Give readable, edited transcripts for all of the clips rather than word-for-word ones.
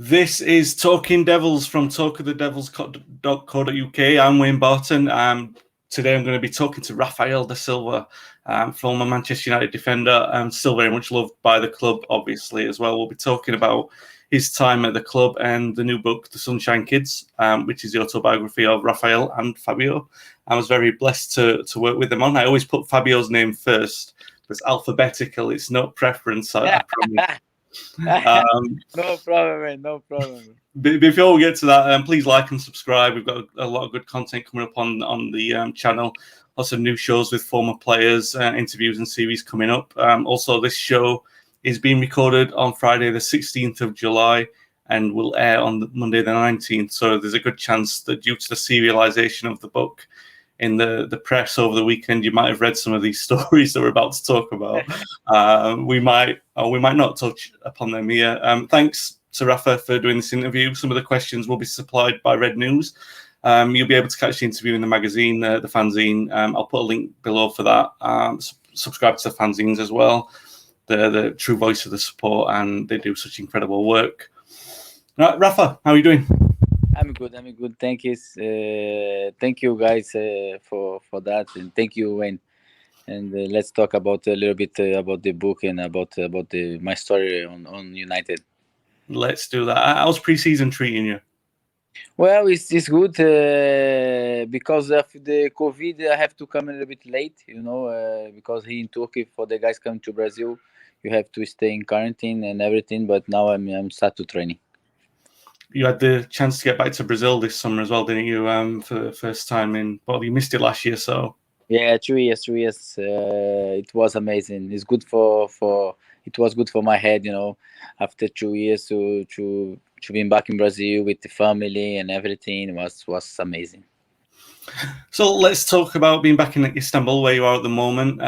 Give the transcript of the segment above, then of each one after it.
This is Talking Devils from talkofthedevils.co.uk. I'm Wayne Barton. Today I'm going to be talking to Rafael Da Silva, former Manchester United defender, still very much loved by the club, obviously, as well. We'll be talking about his time at the club and the new book, The Sunshine Kids, which is the autobiography of Rafael and Fabio. I was very blessed to work with them on. I always put Fabio's name first. It's alphabetical. It's no preference, I promise. No problem, man. No problem. Before we get to that, please like and subscribe. We've got a lot of good content coming up on the channel. Lots of new shows with former players, interviews and series coming up. Also, this show is being recorded on Friday, the 16th of July, and will air on Monday, the 19th. So there's a good chance that due to the serialization of the book in the press over the weekend, you might have read some of these stories that we're about to talk about. We might or we might not touch upon them here. Thanks to Rafa for doing this interview. Some of the questions will be supplied by Red News. You'll be able to catch the interview in the magazine, the fanzine. I'll put a link below for that. Subscribe to the fanzines as well. They're the true voice of the support, and they do such incredible work. Right, Rafa, how are you doing? I'm good. Thank you. Thank you guys for that, and thank you, Wayne. And let's talk about a little bit about the book and about my story on United. Let's do that. How's pre-season treating you? Well, it's good because of the COVID. I have to come a little bit late, because here in Turkey, for the guys coming to Brazil, you have to stay in quarantine and everything. But now I'm start to training. You had the chance to get back to Brazil this summer as well, didn't you? For the first time in, well, you missed it last year, so. Yeah, 3 years. It was amazing. It's good it was good for my head, after 2 years to be back in Brazil with the family and everything was amazing. So let's talk about being back in Istanbul, where you are at the moment.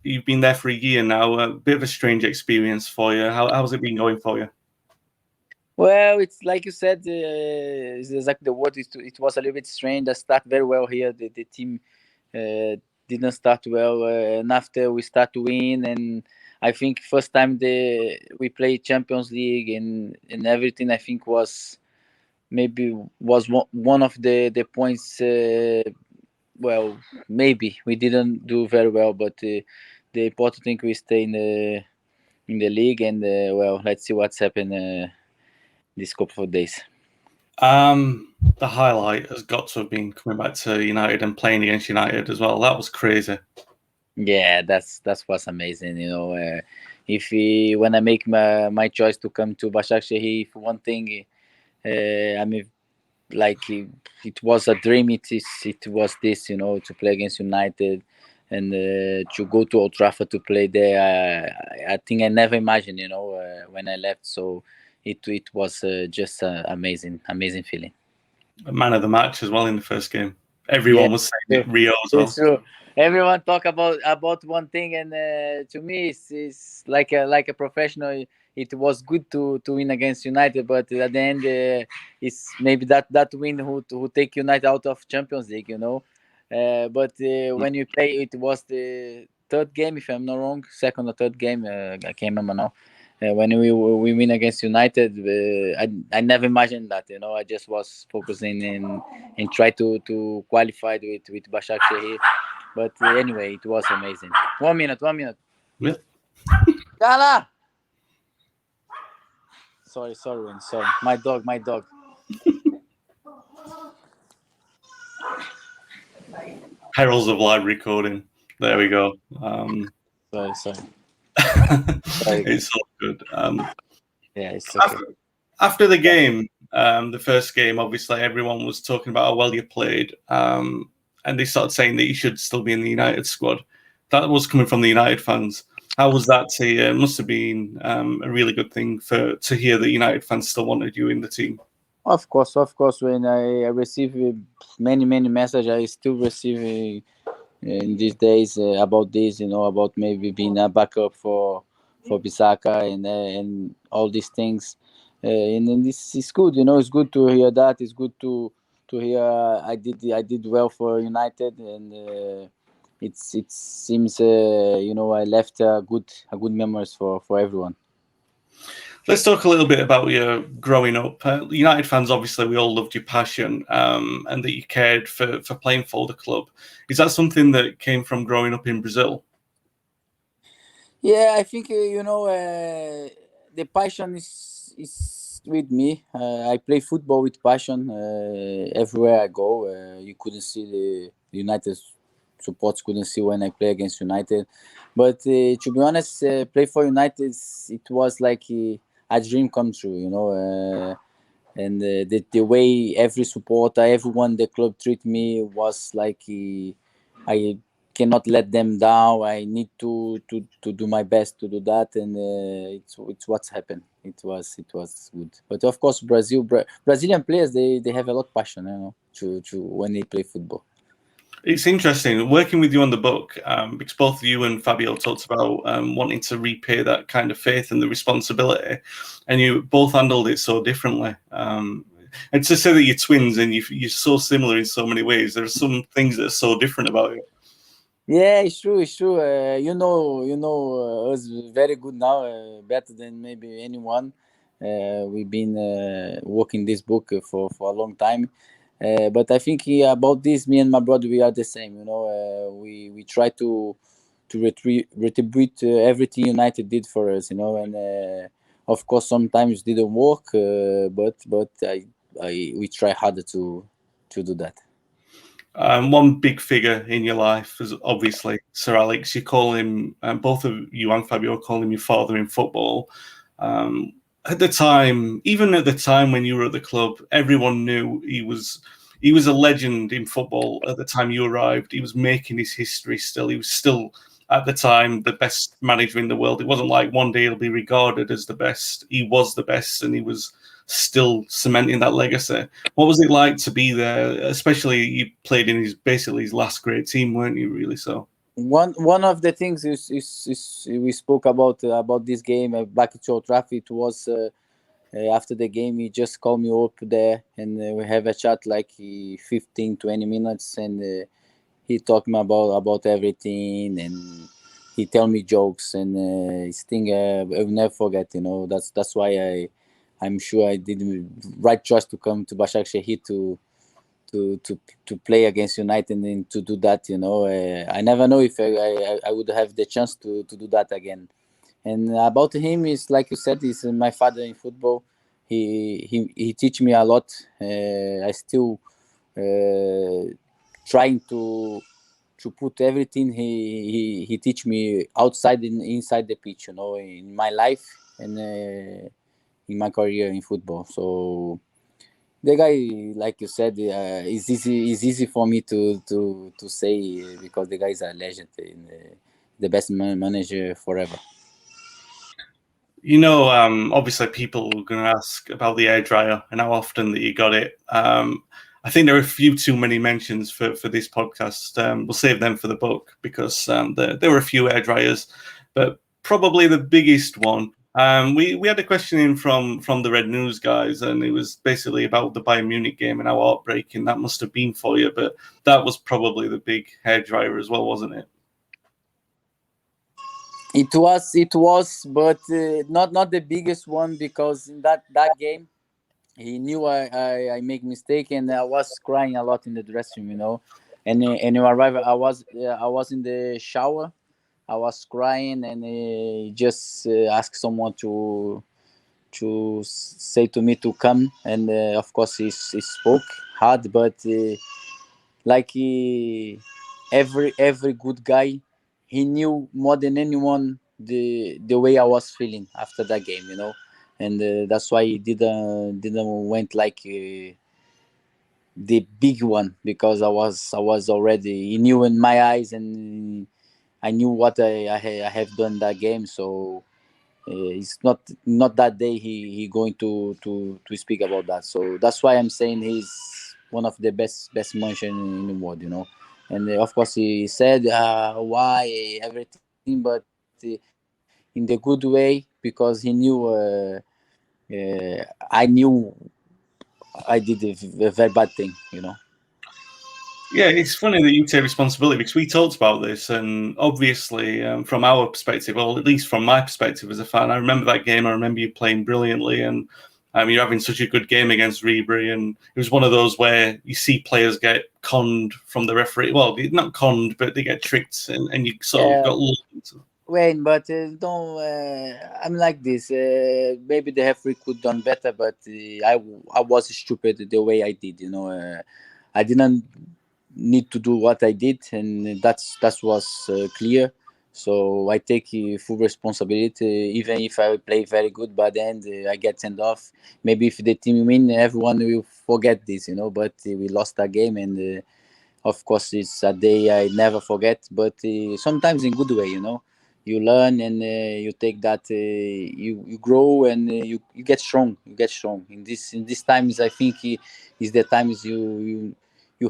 You've been there for a year now. A bit of a strange experience for you. How's it been going for you? Well, it's like you said, it's exactly the word. It was a little bit strange. I start very well here. The team didn't start well, and after we start to win, and I think first time we played Champions League and everything, I think was one of the points. Well, maybe we didn't do very well, but the important thing we stay in the league, and well, let's see what's happened this couple of days. The highlight has got to have been coming back to United and playing against United as well. That was crazy. Yeah, that's what's amazing. When I make my choice to come to Başakşehir, for one thing, I mean, like it was a dream. It was this, to play against United and to go to Old Trafford to play there. I think I never imagined, when I left. So it was just an amazing feeling. Man of the match as well in the first game. Everyone was saying it, Rio as well. It's true. Everyone talk about one thing, and to me, it's like a professional. It was good to win against United, but at the end, it's maybe that win who take United out of Champions League, But when you play, it was the third game, if I'm not wrong, second or third game. I can't remember now. When we win against United, I never imagined that. I just was focusing and try to qualify with Başakşehir. But anyway, it was amazing. 1 minute. Yeah. Gala! Sorry. My dog. Heralds of live recording. There we go. Sorry. It's all good. Yeah, it's okay. After the game, the first game, obviously everyone was talking about how well you played, and they started saying that you should still be in the United squad. That was coming from the United fans. How was that to you? It must have been a really good thing to hear that United fans still wanted you in the team. Of course. When I receive many messages, I still receive in these days about this, about maybe being a backup for Bissaka and all these things. And this is good, It's good to hear that. It's good to hear I did well for United, and it seems I left a good memories for everyone. Let's talk a little bit about your growing up. United fans, obviously, we all loved your passion and that you cared for playing for the club. Is that something that came from growing up in Brazil? Yeah, I think the passion is with me. I play football with passion everywhere I go. You couldn't see the United supports couldn't see when I play against United, but to be honest, play for United it was like a dream come true. And the way every supporter, everyone in the club treat me was like I cannot let them down. I need to do my best to do that, and it's what's happened. It was good, but of course Brazilian players they have a lot of passion, to when they play football. It's interesting working with you on the book because both you and Fabio talked about wanting to repay that kind of faith and the responsibility, and you both handled it so differently. And to say that you're twins and you're so similar in so many ways, there are some things that are so different about it. Yeah, it's true. It's true. Us very good now, better than maybe anyone. We've been working this book for a long time, but I think about this, me and my brother, we are the same. We try to retribute everything United did for us. And of course sometimes didn't work, but we try harder to do that. One big figure in your life is obviously Sir Alex. You call him, both of you and Fabio call him your father in football. At the time, even at the time when you were at the club, everyone knew he was a legend in football. At the time you arrived, he was making his history still. He was still at the time the best manager in the world. It wasn't like one day he'll be regarded as the best. He was the best, and he was still cementing that legacy. What was it like to be there? Especially you played in basically his last great team, weren't you? Really, so. One of the things is we spoke about this game back at Old Trafford. It was after the game he just called me up there, and we have a chat like 15-20 minutes, and he talked me about everything, and he tell me jokes, and his thing I will never forget. That's why I'm sure I did the right choice to come to Bashak Shahid to play against United and to do that. I never know if I would have the chance to do that again. And about him is like you said, he's my father in football. He teach me a lot. I still trying to put everything he teach me outside and inside the pitch. In my life and in my career in football. So the guy, like you said, is easy for me to say because the guy is a legend and the best manager forever. Obviously people are going to ask about the air dryer and how often that you got it. I think there are a few too many mentions for this podcast. We'll save them for the book because there were a few air dryers, but probably the biggest one. We had a question in from the Red News guys, and it was basically about the Bayern Munich game and how heartbreaking that must have been for you. But that was probably the big hair dryer as well, wasn't it? It was, but not the biggest one because in that game he knew I make mistake and I was crying a lot in the dressing room. And when I arrived, I was in the shower, I was crying, and he just asked someone to say to me to come, and of course he spoke hard, but like every good guy, he knew more than anyone the way I was feeling after that game, and that's why he didn't went like the big one because I was already, he knew in my eyes, and I knew what I have done that game. So it's not that day he going to speak about that. So that's why I'm saying he's one of the best mention in the world. And of course he said why everything, but in the good way because he knew I knew I did a very bad thing. Yeah, it's funny that you take responsibility because we talked about this, and obviously, from our perspective, or at least from my perspective as a fan, I remember that game. I remember you playing brilliantly, and you're having such a good game against Ribery, and it was one of those where you see players get conned from the referee. Well, not conned, but they get tricked, and you sort of Yeah, got lulled into. Wayne, but don't. I'm like this. Maybe the referee could done better, but I was stupid the way I did. I didn't need to do what I did, and that was clear. So I take full responsibility, even if I play very good. But then I get sent off. Maybe if the team win, everyone will forget this. But we lost that game, and of course it's a day I never forget. But sometimes in good way. You learn, and you take that. You grow, and you get strong. You get strong. In these times, I think is the times you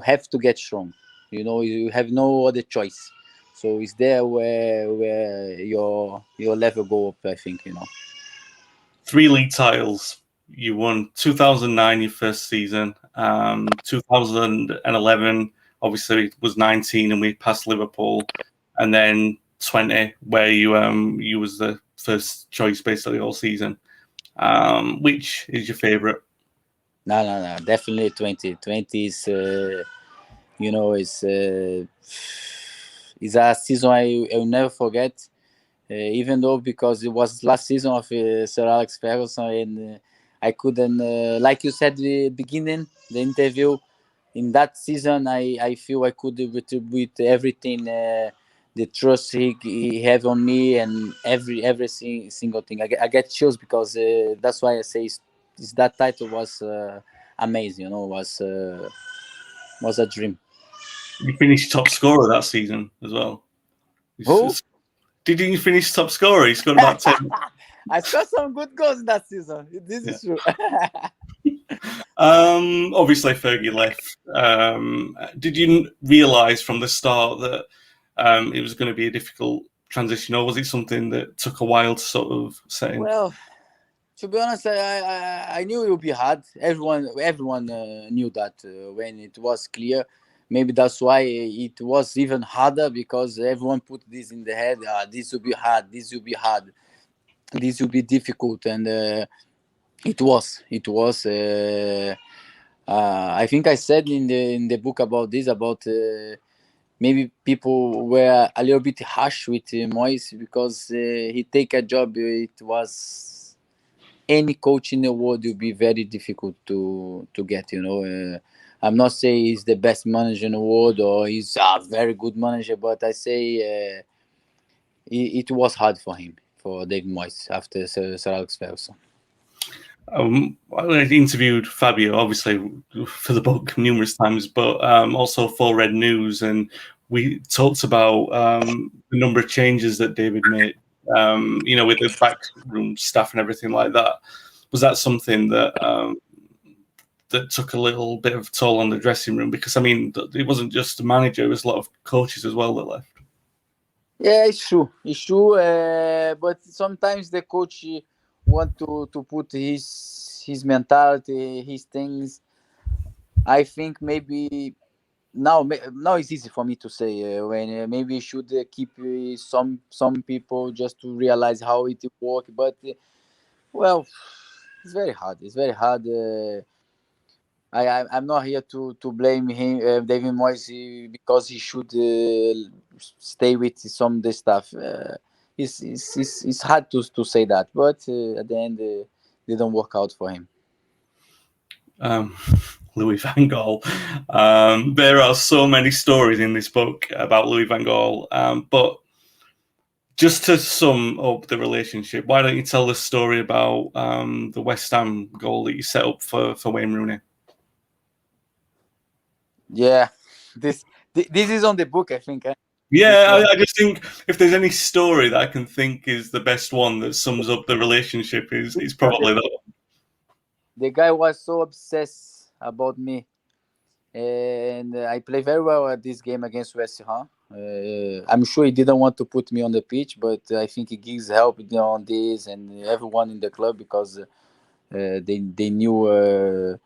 have to get strong. You have no other choice. So it's there where your level go up. I think. 3 league titles. You won 2009, your first season. 2011, obviously, was 19, and we passed Liverpool, and then 20, where you was the first choice basically all season. Which is your favourite? No. Definitely 2020 is. It's a season I'll never forget. Even though because it was last season of Sir Alex Ferguson, and I couldn't, like you said, the beginning, the interview, in that season, I feel I could retribute everything, the trust he have on me, and every single thing. I get chills because that's why I say that title was amazing. Was a dream. You finished top scorer that season as well. Who? Didn't you finish top scorer? He scored about 10. I scored some good goals in that season. This Yeah. is true. Obviously, Fergie left. Did you realise from the start that it was going to be a difficult transition, or was it something that took a while to sort of set in? Well, to be honest, I knew it would be hard. Everyone knew that when it was clear. Maybe that's why it was even harder because everyone put this in the head. This will be hard. This will be hard. This will be difficult, and it was. It was. I think I said in the book about this about maybe people were a little bit harsh with Moyes because he take a job. It was any coach in the world will be very difficult to get. I'm not saying he's the best manager in the world or he's a very good manager, but I say it was hard for him, for David Moyes after Sir Alex Ferguson. I interviewed Fabio, obviously, for the book numerous times, but also for Red News, and we talked about the number of changes that David made, with the backroom staff and everything like that. Was that something that that took a little bit of toll on the dressing room? Because, it wasn't just the manager, it was a lot of coaches as well that left. Yeah, it's true. It's true. But sometimes the coach want to put his mentality, his things. I think maybe now it's easy for me to say when maybe you should keep some people just to realize how it work. But well, it's very hard. It's very hard. I'm not here to blame him, David Moyes, because he should stay with some of the stuff. It's hard to say that, but at the end, they don't work out for him. Louis van Gaal. There are so many stories in this book about Louis van Gaal, but just to sum up the relationship, why don't you tell the story about the West Ham goal that you set up for Wayne Rooney? Yeah, this is on the book, I think. Yeah, I just think if there's any story that I can think is the best one that sums up the relationship, it's probably that one. The guy was so obsessed about me, and I play very well at this game against West Ham. I'm sure he didn't want to put me on the pitch, but I think he gives help on this and everyone in the club because they knew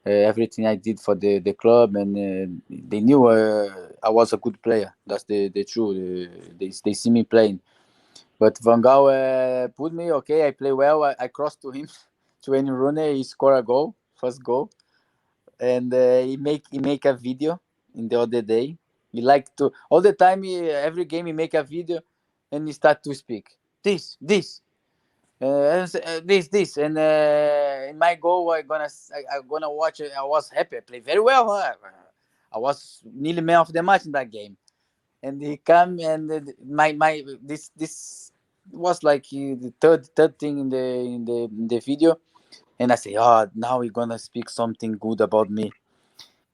everything I did for the club, and they knew I was a good player. That's the truth. They see me playing. But Van Gaal put me okay. I play well. I crossed to him to Wayne Rooney. He scored a goal, first goal, and he make a video in the other day. He like to all the time. Every game he make a video, and he start to speak this. This and in my goal I gonna watch it. I was happy. I played very well. Huh? I was nearly man of the match in that game. And he come and my this was like the third thing in the video. And I say, oh, now we're gonna speak something good about me.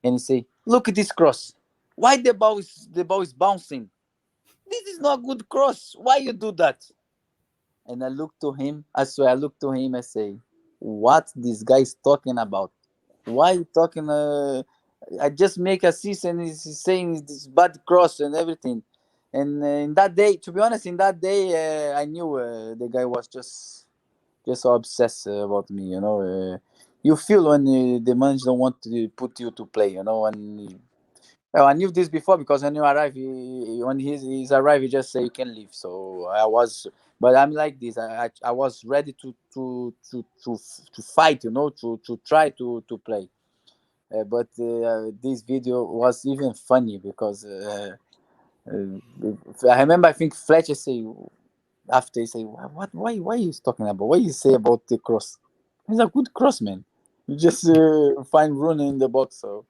And he say, look at this cross. Why the ball is bouncing? This is not good cross. Why you do that? And I look to him. I swear, I look to him. I say, what this guy is talking about? Why you talking? I just make assist and he's saying this bad cross and everything. And in that day, to be honest, in that day, I knew the guy was just so obsessed about me. You feel when the manager don't want to put you to play. And well, I knew this before because when you arrive, when he's arrived, he just say you can leave. So I was, but I'm like this. I was ready to fight. To try to play. But this video was even funny because I remember. I think Fletcher say after he say, "What? Why you talking about? What you say about the cross? It's a good cross, man. You just find Rooney in the box." So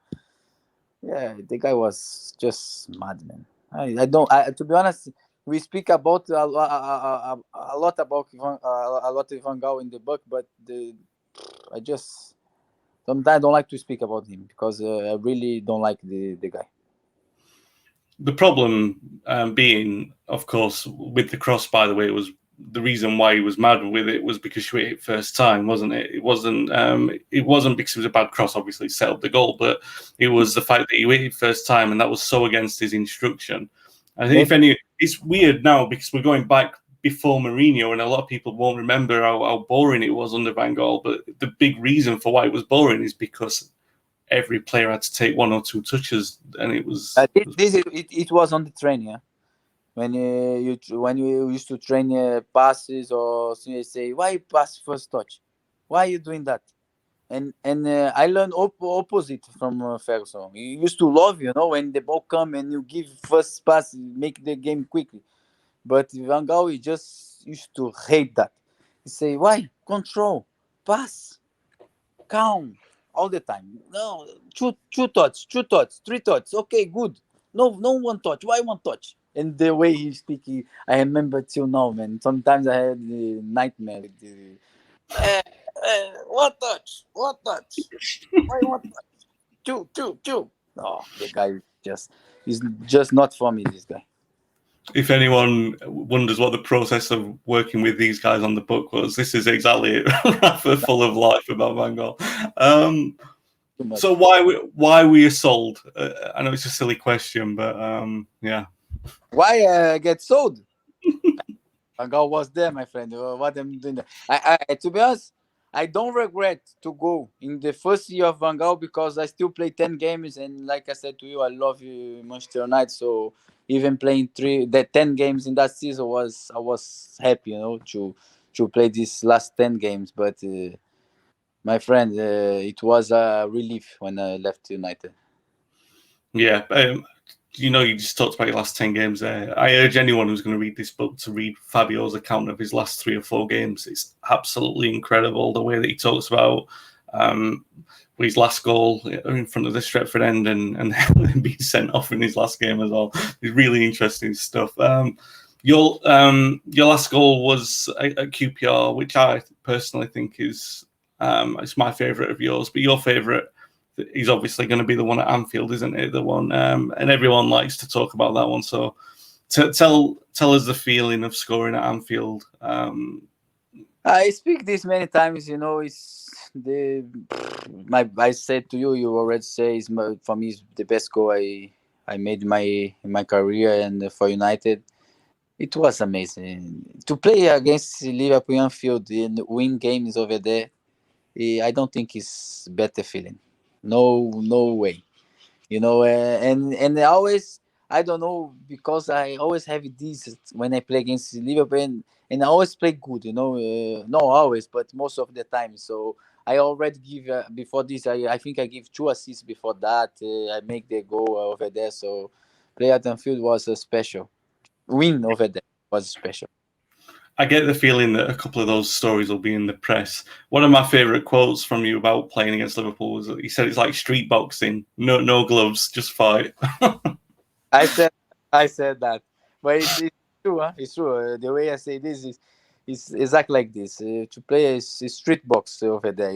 yeah, the guy was just mad, man. I don't. To be honest, we speak about a lot about a lot of Van Gaal in the book, but I just sometimes I don't like to speak about him because I really don't like the guy. The problem being, of course, with the cross, by the way, was the reason why he was mad with it was because she hit it first time, wasn't it? It wasn't. It wasn't because it was a bad cross. Obviously, it set up the goal, but it was the fact that he hit it first time, and that was so against his instruction. I think, if any, it's weird now because we're going back before Mourinho, and a lot of people won't remember how boring it was under Van Gaal. But the big reason for why it was boring is because every player had to take one or two touches, and it was. It was on the train, yeah. When you used to train passes or so you say why you pass first touch, why are you doing that? And I learned opposite from Ferguson. He used to love when the ball come and you give first pass, make the game quickly. But Van Gaal he just used to hate that. He say why control, pass, calm all the time. No, two touch, three touch. Okay, good. No one touch. Why one touch? And the way he speak, I remember till now, man. Sometimes I had the nightmare with the one touch, one touch. Why one touch? Two. No, the guy he's just not for me. This guy. If anyone wonders what the process of working with these guys on the book was, this is exactly it. Rafa full of life about Van Gaal. So why were you sold? I know it's a silly question, but yeah. Why get sold? Van Gaal was there, my friend. What I'm doing there. To be honest, I don't regret to go in the first year of Van Gaal because I still play 10 games, and like I said to you, I love Manchester United. So even playing the 10 games in that season I was happy, to play these last 10 games. But my friend, it was a relief when I left United. Yeah, you just talked about your last 10 games there. I urge anyone who's going to read this book to read Fabio's account of his last 3 or 4 games. It's absolutely incredible the way that he talks about his last goal in front of the Stretford end and being sent off in his last game as well. It's really interesting stuff. Your last goal was at QPR, which I personally think is it's my favourite of yours, but your favourite is obviously going to be the one at Anfield, isn't it? The one, and everyone likes to talk about that one. So tell us the feeling of scoring at Anfield. I speak this many times. It's I said to you. You already say for me it's the best goal I made in my career and for United. It was amazing to play against Liverpool Anfield and win games over there. I don't think it's better feeling. no way. And I don't know, because I always have this when I play against Liverpool, and I always play good, not always, but most of the time. So I already give, before this, I think I give 2 assists before that. I make the goal over there. So play at Anfield was a special win over there, was special. I get the feeling that a couple of those stories will be in the press. One of my favourite quotes from you about playing against Liverpool was that you said it's like street boxing, no gloves, just fight. I said I said that, but it's true. Huh? It's true. The way I say this is exactly like this. To play is street box over there.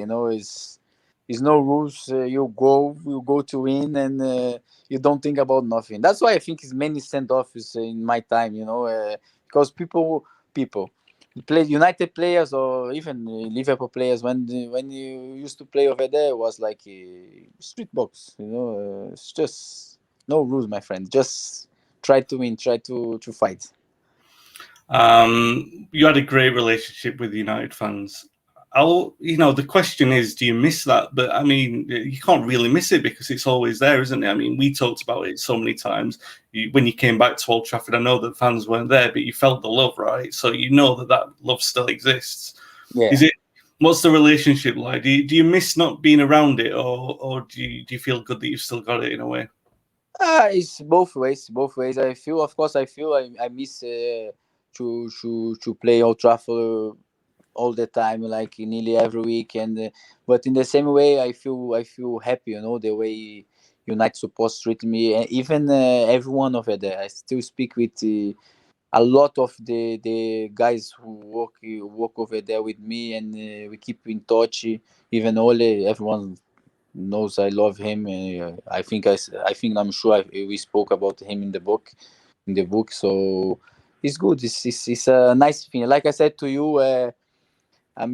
Is no rules. You go to win, and you don't think about nothing. That's why I think it's many send offs in my time. Because people play United players, or even Liverpool players, when you used to play over there, was like street box. It's just no rules, my friend. Just try to win, try to fight. You had a great relationship with the United fans. The question is, do you miss that? But I mean, you can't really miss it because it's always there, isn't it? I mean, we talked about it so many times. When you came back to Old Trafford, I know that fans weren't there, but you felt the love, right? So you know that love still exists. Yeah. Is it? What's the relationship like? Do you miss not being around it, or do you feel good that you've still got it in a way? It's both ways. Both ways. I feel, of course, I miss to play Old Trafford all the time, like nearly every week. And but in the same way, I feel happy. The way United supporters treat me, and even everyone over there. I still speak with a lot of the guys who work over there with me, and we keep in touch. Even Ole, everyone knows I love him. I think I'm sure we spoke about him in the book. So it's good. It's a nice thing. Like I said to you, I'm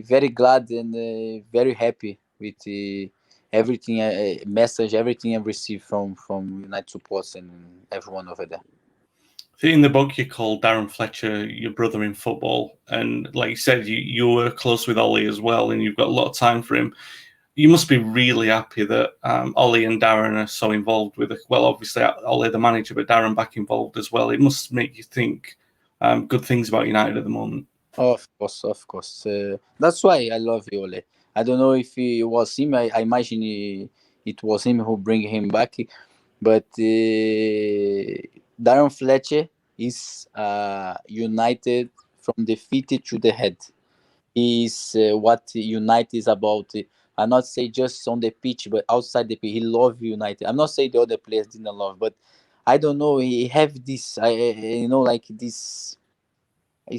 very glad and very happy with everything, message, everything I received from United supporters and everyone over there. In the book, you call Darren Fletcher your brother in football, and like you said, you were close with Ollie as well, and you've got a lot of time for him. You must be really happy that Ollie and Darren are so involved with it. Well, obviously Ollie the manager, but Darren back involved as well. It must make you think good things about United at the moment. Of course, of course. That's why I love Ole. I don't know if it was him. I imagine it was him who bring him back. But Darren Fletcher is United from the feet to the head. Is what United is about. I'm not say just on the pitch, but outside the pitch. He love United. I'm not saying the other players didn't love, but I don't know. He have this, like this. I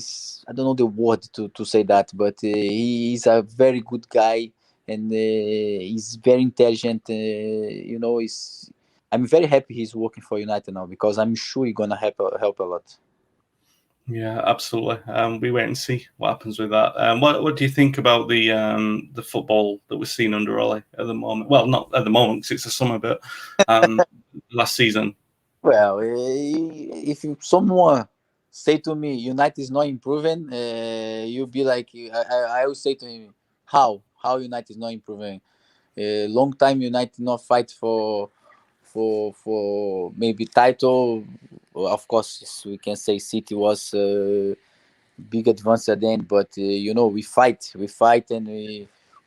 don't know the word to say that, but he is a very good guy, and he's very intelligent. I'm very happy he's working for United now, because I'm sure he's gonna help a lot. Yeah, absolutely. We wait and see what happens with that. What do you think about the football that we're seeing under Ollie at the moment? Well, not at the moment because it's the summer, but um, last season. Well, if someone say to me United is not improving, you'll be like, I will say to him, how United is not improving. Long time United not fight for maybe title. Well, of course, we can say City was big advance at the end, but we fight, and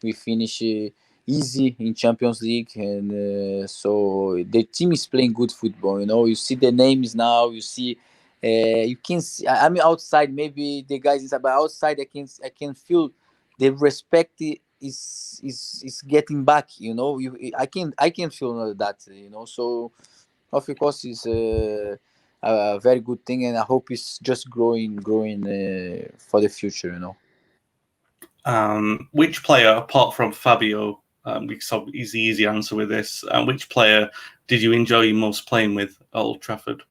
we finish easy in Champions League, and so the team is playing good football. You see the names now. You see, you can see. I mean, outside maybe the guys inside, but outside I can feel the respect is getting back. I can feel that. So of course it's a very good thing, and I hope it's just growing for the future. Which player, apart from Fabio, because he's the easy answer with this, which player did you enjoy most playing with at Old Trafford?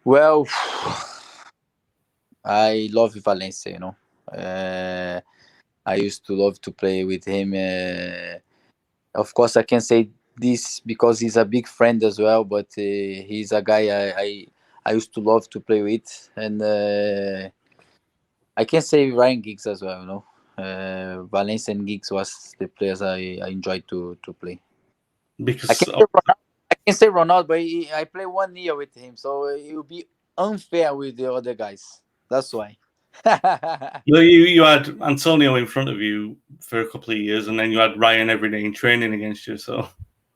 Well, I love Valencia. I used to love to play with him. Of course, I can say this because he's a big friend as well, but he's a guy I used to love to play with, and I can say Ryan Giggs as well. Valencia and Giggs was the players I enjoyed to play. I Because can say Ronaldo, I can say Ronaldo, but I play 1 year with him, so it would be unfair with the other guys. That's why. you had Antonio in front of you for a couple of years, and then you had Ryan every day in training against you. So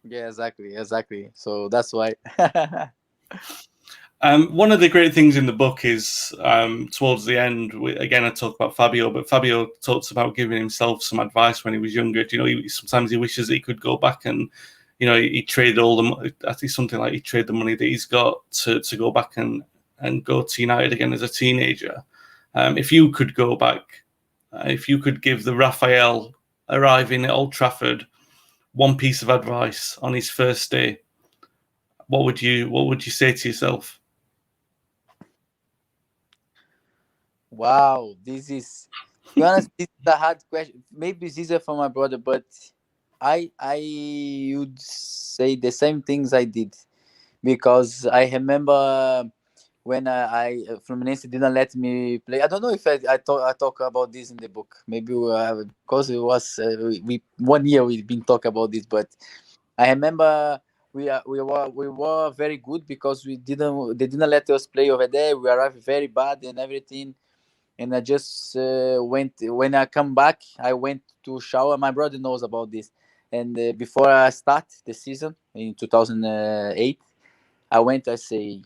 Yeah, exactly. So that's why. one of the great things in the book is towards the end. Again, I talk about Fabio, but Fabio talks about giving himself some advice when he was younger. Do you know, sometimes he wishes that he could go back and, you know, he traded all the. I think something like he traded the money that he's got to go back and go to United again as a teenager. If you could go back, if you could give the Rafael arriving at Old Trafford one piece of advice on his first day, what would you say to yourself? Wow, to be honest, this is a hard question. Maybe it's easier for my brother, but I would say the same things I did, because I remember when Fluminense didn't let me play. I don't know if I talk about this in the book. Maybe because it was we 1 year we've been talking about this, but I remember we were very good because they didn't let us play over there. We arrived very bad and everything, and I just went. When I come back, I went to shower. My brother knows about this, and before I start the season in 2008, I went. I say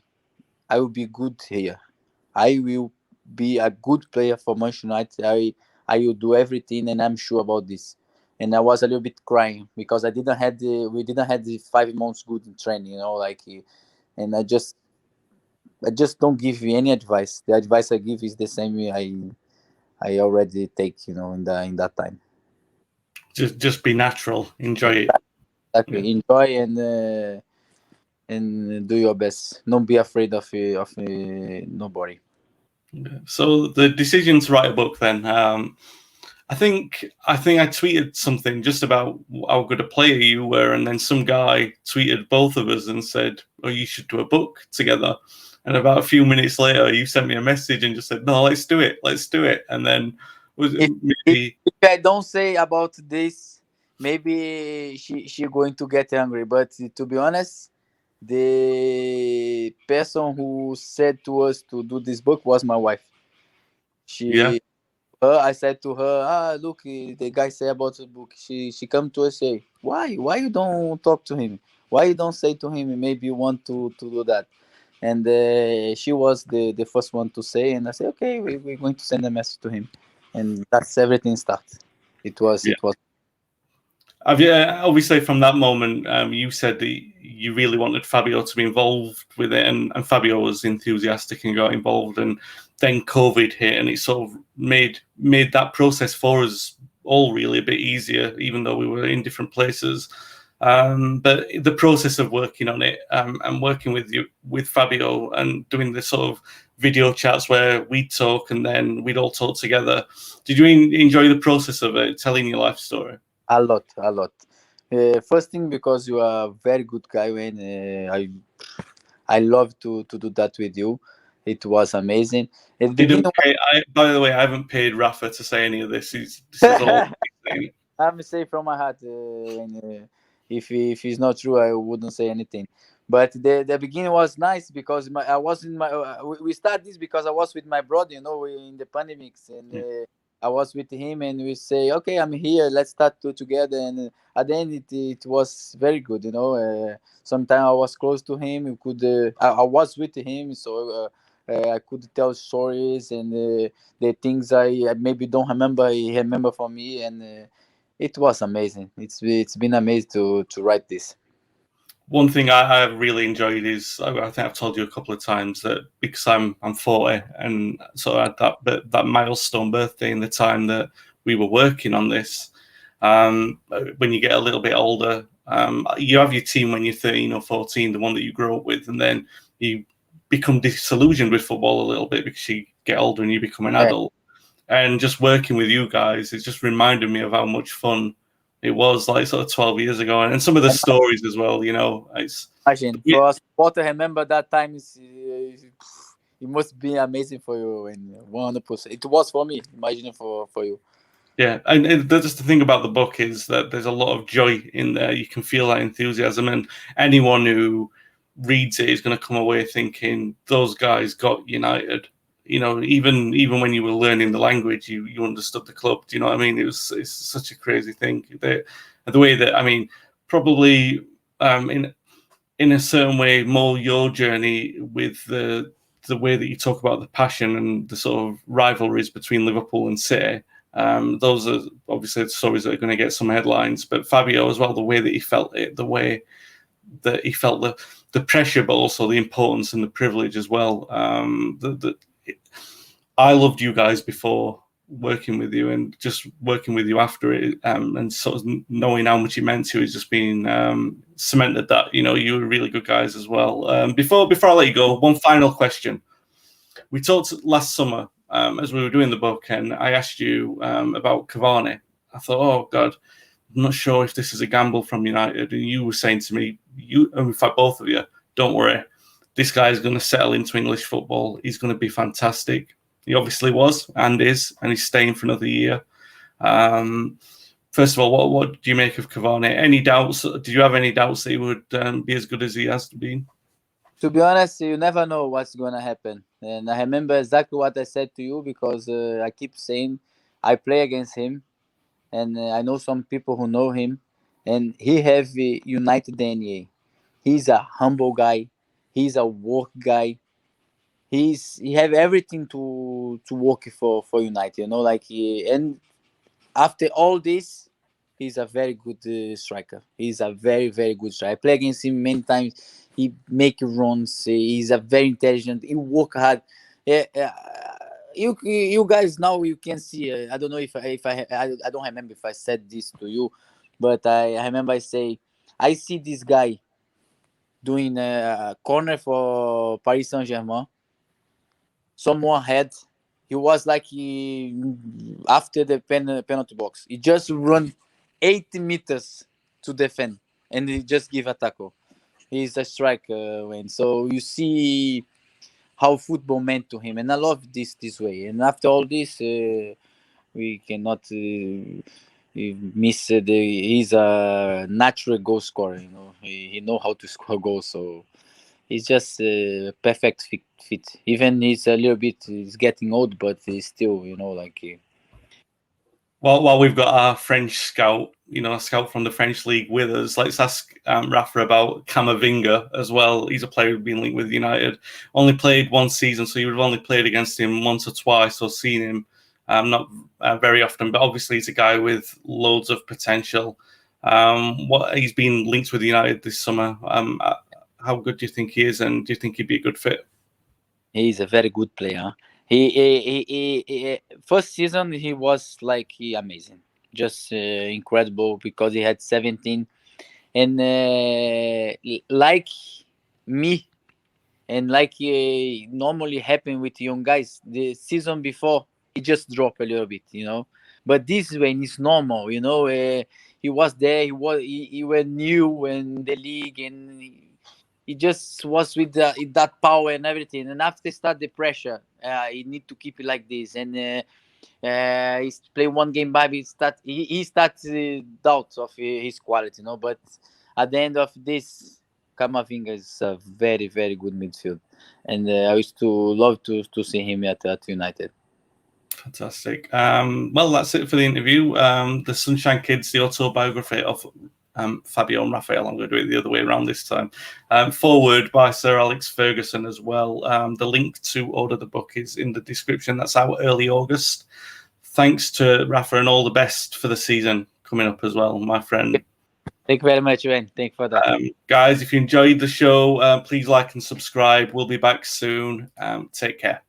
I will be good here. I will be a good player for Manchester United. I will do everything, and I'm sure about this. And I was a little bit crying because we didn't have the 5 months good in training, and I just don't give you any advice. The advice I give is the same way I already take, in that time. Just be natural, enjoy it. Yeah. Exactly. Enjoy and do your best. Don't be afraid of nobody. So the decision to write a book, then, I think I tweeted something just about how good a player you were, and then some guy tweeted both of us and said, "Oh, you should do a book together." And about a few minutes later, you sent me a message and just said, "No, let's do it." And then was it if, if maybe if I don't say about this, maybe she going to get angry. But to be honest, the person who said to us to do this book was my wife. yeah, She I said to her, look, the guy say about the book. She come to us say, why you don't talk to him? Why you don't say to him maybe you want to do that? And she was the first one to say, and I said, okay, we're going to send a message to him, and that's everything started. It was. Obviously, from that moment, you said that you really wanted Fabio to be involved with it, and Fabio was enthusiastic and got involved. And then COVID hit, and it sort of made that process for us all really a bit easier, even though we were in different places. But the process of working on it and working with Fabio and doing the sort of video chats where we'd talk and then we'd all talk together. Did you enjoy the process of it, telling your life story? A lot. First thing, because you are a very good guy, Wayne. I love to do that with you. It was amazing. At the Didn't beginning, pay. By the way, I haven't paid Rafa to say any of this. This is all. I'm say from my heart. If it's not true, I wouldn't say anything. But the beginning was nice because I was in my. We start this because I was with my brother. In the pandemics, and I was with him, and we say, okay, I'm here. Let's start together. And at the end, it was very good. Sometimes I was close to him. We could. I was with him, so. I could tell stories and the things I maybe don't remember. He remember for me, and it was amazing. It's been amazing to write this. One thing I really enjoyed is I think I've told you a couple of times that because I'm 40 and so I had that milestone birthday in the time that we were working on this. When you get a little bit older, you have your team when you're 13 or 14, the one that you grow up with, and then you become disillusioned with football a little bit because you get older and you become an Yeah. adult. And just working with you guys, it's just reminded me of how much fun it was like sort of 12 years ago, and some of the stories as well. It's Imagine for us what to remember that time it must be amazing for you and 100%. It was for me. Imagine for you. Yeah, and just the thing about the book is that there's a lot of joy in there. You can feel that enthusiasm, and anyone who reads it is going to come away thinking those guys got United. You know, even when you were learning the language, you understood the club. Do you know what I mean? It's such a crazy thing. The way that, I mean, probably in a certain way more your journey with the way that you talk about the passion and the sort of rivalries between Liverpool and City. Those are obviously the stories that are going to get some headlines. But Fabio as well, the way that he felt it, the way that he felt the pressure, but also the importance and the privilege as well. I loved you guys before working with you, and just working with you after it, and sort of knowing how much it meant to you has just been cemented that, you know, you were really good guys as well. Before I let you go, one final question. We talked last summer as we were doing the book, and I asked you about Cavani. I thought, oh God, I'm not sure if this is a gamble from United. And you were saying to me, in fact, both of you, don't worry, this guy is going to settle into English football. He's going to be fantastic. He obviously was and is, and he's staying for another year. First of all, what do you make of Cavani? Any doubts? Did you have any doubts that he would be as good as he has been? To be honest, you never know what's gonna happen. And I remember exactly what I said to you, because I keep saying I play against him, and I know some people who know him, and he have a United DNA. He's a humble guy. He's a work guy. He have everything to work for United. You know, like and after all this, he's a very good striker. He's a very, very good striker. I play against him many times. He make runs. He's a very intelligent. He work hard. Yeah, you guys now you can see. I don't know I don't remember if I said this to you, but I remember I see this guy doing a corner for Paris Saint-Germain. Someone had, he was like after the penalty box, he just run 80 meters to defend, and he just give a tackle. He's a striker, Wayne. So you see how football meant to him, and I love this way. And after all this, we cannot miss he's a natural goal scorer. You know, he know how to score goals. So he's just a perfect fit. Even he's a little bit, he's getting old, but he's still, you know, like. While we've got our French scout, you know, a scout from the French league with us, let's ask Rafa about Camavinga as well. He's a player who's been linked with United. Only played one season, so you would have only played against him once or twice or seen him not very often. But obviously, he's a guy with loads of potential. He's been linked with United this summer. How good do you think he is, and do you think he'd be a good fit? He's a very good player. He first season he was like amazing, just incredible, because he had 17, and like me, and like normally happen with young guys, the season before he just dropped a little bit, you know. But this way it's normal, you know. He was there, he was new in the league, and he just was with that power and everything. And after start the pressure, he need to keep it like this. And he play one game by, he starts doubts of his quality, you know. But at the end of this, Camavinga is a very, very good midfield, and I used to love to see him at United. Fantastic. Well, that's it for the interview. The Sunshine Kids, the autobiography of Fabio and Rafael. I'm going to do it the other way around this time. Forward by Sir Alex Ferguson as well. The link to order the book is in the description. That's out early August. Thanks to Rafa, and all the best for the season coming up as well, my friend. Thank you very much, Wayne. Thank you for that. Guys, if you enjoyed the show, please like and subscribe. We'll be back soon. Take care.